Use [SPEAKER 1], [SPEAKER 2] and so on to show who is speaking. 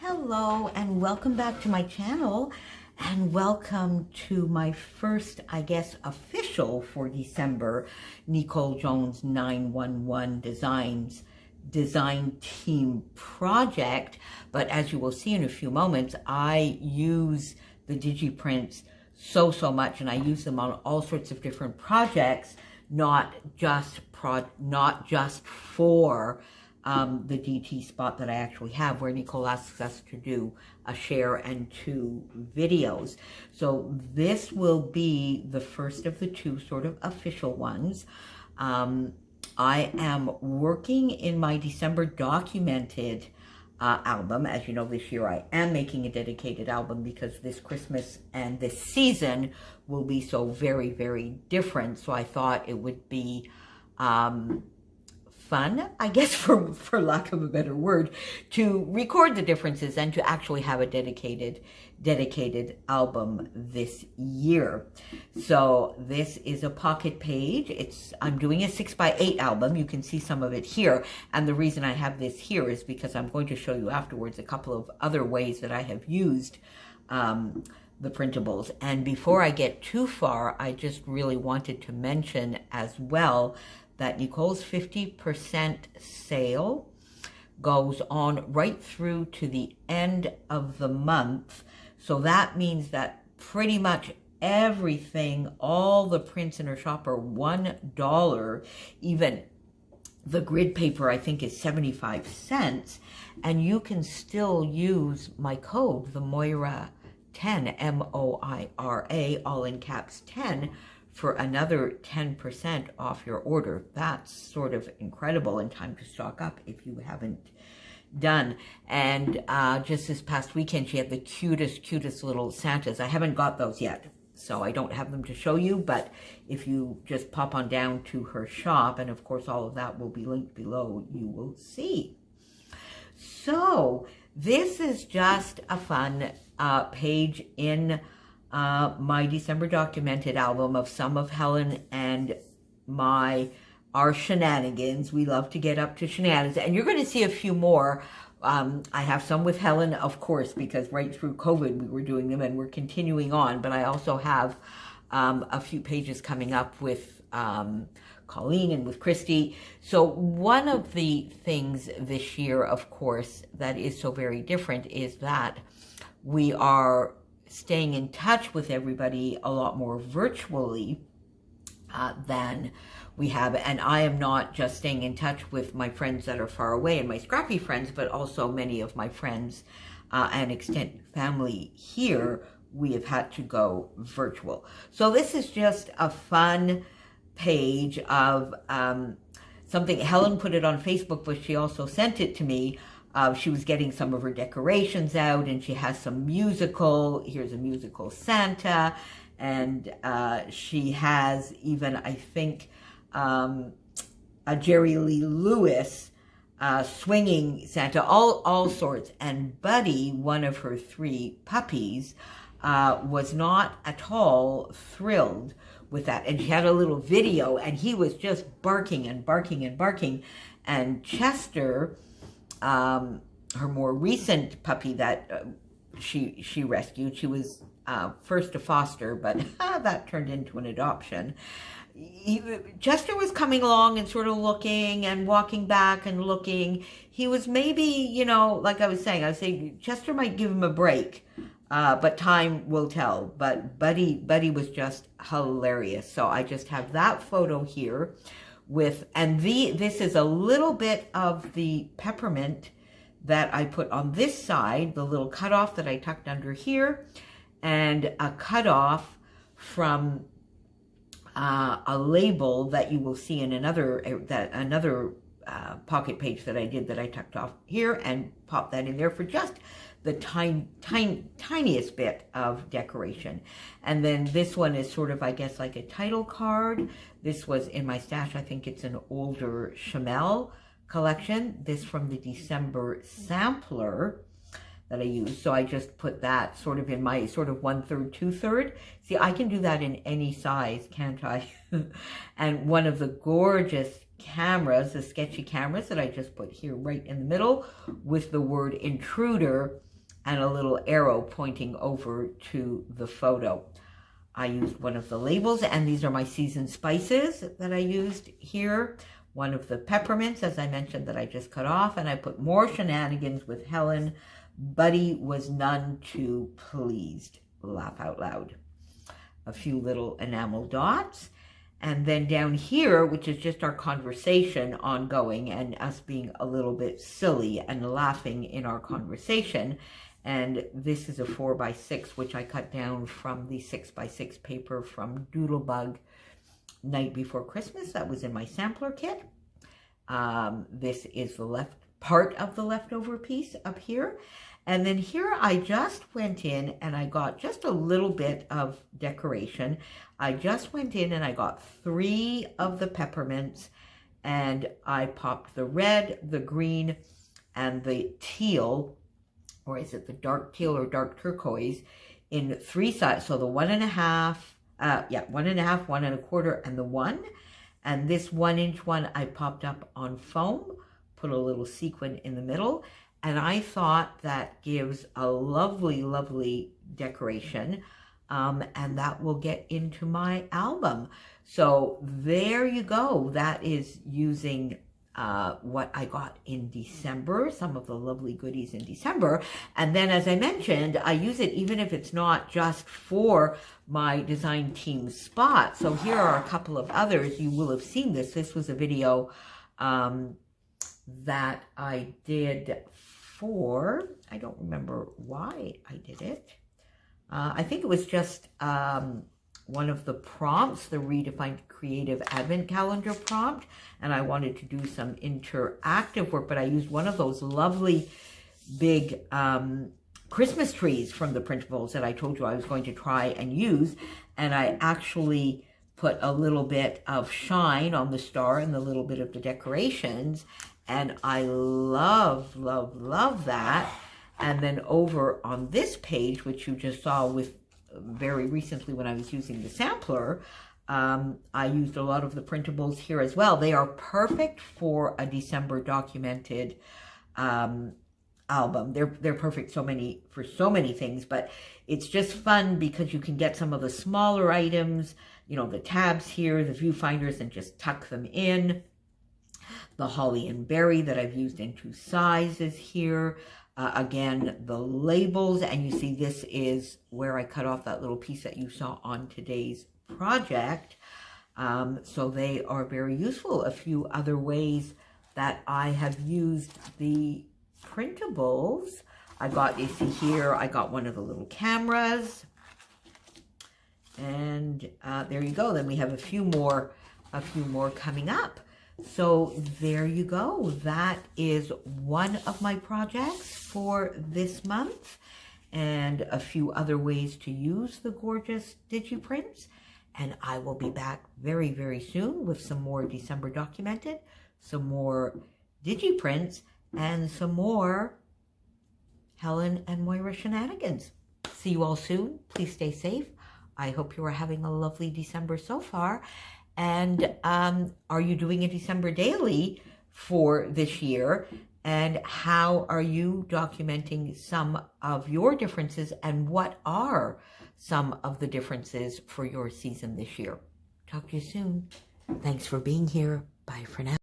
[SPEAKER 1] Hello and welcome back to my channel, and welcome to my first, I guess, official for December NICOLEJONES911 design team project. But as you will see in a few moments, I use the digiprints so much, and I use them on all sorts of different projects, not just for the DT spot that I actually have, where Nicole asks us to do a share and 2 videos. So this will be the first of the 2 sort of official ones. I am working in my December documented album. As you know, this year I am making a dedicated album because this Christmas and this season will be so very different. So I thought it would be fun, I guess, for lack of a better word, to record the differences and to actually have a dedicated album this year. So this is a pocket page. I'm doing a 6x8 album. You can see some of it here. And the reason I have this here is because I'm going to show you afterwards a couple of other ways that I have used the printables. And before I get too far, I just really wanted to mention as well that Nicole's 50% sale goes on right through to the end of the month. So that means that pretty much everything, all the prints in her shop are $1. Even the grid paper, I think, is 75 cents. And you can still use my code, the Moira 10, M-O-I-R-A, all in caps 10, for another 10% off your order. That's sort of incredible, and time to stock up if you haven't done. And just this past weekend, she had the cutest little Santas. I haven't got those yet, so I don't have them to show you, but if you just pop on down to her shop, and of course all of that will be linked below, you will see. So this is just a fun page in my December documented album of some of Helen and our shenanigans. We love to get up to shenanigans, and you're going to see a few more. I have some with Helen, of course, because right through COVID we were doing them, and we're continuing on. But I also have a few pages coming up with Colleen and with Christy. So one of the things this year, of course, that is so very different is that we are staying in touch with everybody a lot more virtually than we have. And I am not just staying in touch with my friends that are far away and my scrappy friends, but also many of my friends and extended family here. We have had to go virtual. So this is just a fun page of something. Helen put it on Facebook, but she also sent it to me. She was getting some of her decorations out, and she has some musical. Here's a musical Santa, and she has even, I think, a Jerry Lee Lewis swinging Santa, all sorts. And Buddy, one of her 3 puppies, was not at all thrilled with that. And she had a little video, and he was just barking and barking and barking. And Chester, her more recent puppy that she rescued, she was first a foster, but that turned into an adoption. Chester was coming along and sort of looking and walking back and looking. He was maybe, you know, like I was saying Chester might give him a break, but time will tell. But Buddy was just hilarious. So I just have that photo here with, and this is a little bit of the peppermint that I put on this side, the little cutoff that I tucked under here, and a cutoff from a label that you will see in another pocket page that I did, that I tucked off here and popped that in there for just the tiniest bit of decoration. And then this one is sort of, I guess, like a title card. This was in my stash. I think it's an older Chamel collection. This from the December sampler that I used. So I just put that sort of in my sort of 1/3, 2/3. See, I can do that in any size, can't I? And one of the gorgeous cameras, the sketchy cameras that I just put here right in the middle with the word Intruder and a little arrow pointing over to the photo. I used one of the labels, and these are my seasoned spices that I used here. One of the peppermints, as I mentioned, that I just cut off, and I put more shenanigans with Helen. Buddy was none too pleased. Laugh out loud. A few little enamel dots. And then down here, which is just our conversation ongoing and us being a little bit silly and laughing in our conversation. And this is a 4x6, which I cut down from the 6x6 paper from Doodlebug Night Before Christmas. That was in my sampler kit. This is the left part of the leftover piece up here. And then here I just went in and I got just a little bit of decoration. I just went in and I got 3 of the peppermints, and I popped the red, the green, and the teal, or is it the dark teal or dark turquoise, in 3 sides. So the 1.5, 1.5, 1.25, and the 1. And this 1-inch one I popped up on foam, put a little sequin in the middle. And I thought that gives a lovely, lovely decoration. And that will get into my album. So there you go. That is using what I got in December, some of the lovely goodies in December. And then, as I mentioned, I use it even if it's not just for my design team spot. So here are a couple of others. You will have seen this. This was a video that I did for, I don't remember why I did it. I think it was just one of the prompts, the Redefined Creative Advent Calendar prompt, and I wanted to do some interactive work, but I used one of those lovely big Christmas trees from the printables that I told you I was going to try and use, and I actually put a little bit of shine on the star and a little bit of the decorations, and I love, love, love that. And then over on this page, which you just saw with very recently when I was using the sampler, I used a lot of the printables here as well. They are perfect for a December documented album. They're perfect for so many things, but it's just fun because you can get some of the smaller items, you know, the tabs here, the viewfinders, and just tuck them in. The holly and berry that I've used in 2 sizes here. Again, the labels, and you see this is where I cut off that little piece that you saw on today's project. So they are very useful. A few other ways that I have used the printables. you see here, I got one of the little cameras. And there you go. Then we have a few more coming up. So there you go. That is one of my projects for this month, and a few other ways to use the gorgeous DigiPrints. And I will be back very, very soon with some more December documented, some more DigiPrints, and some more Helen and Moira shenanigans. See you all soon. Please stay safe. I hope you are having a lovely December so far. And are you doing a December daily for this year? And how are you documenting some of your differences? And what are some of the differences for your season this year? Talk to you soon. Thanks for being here. Bye for now.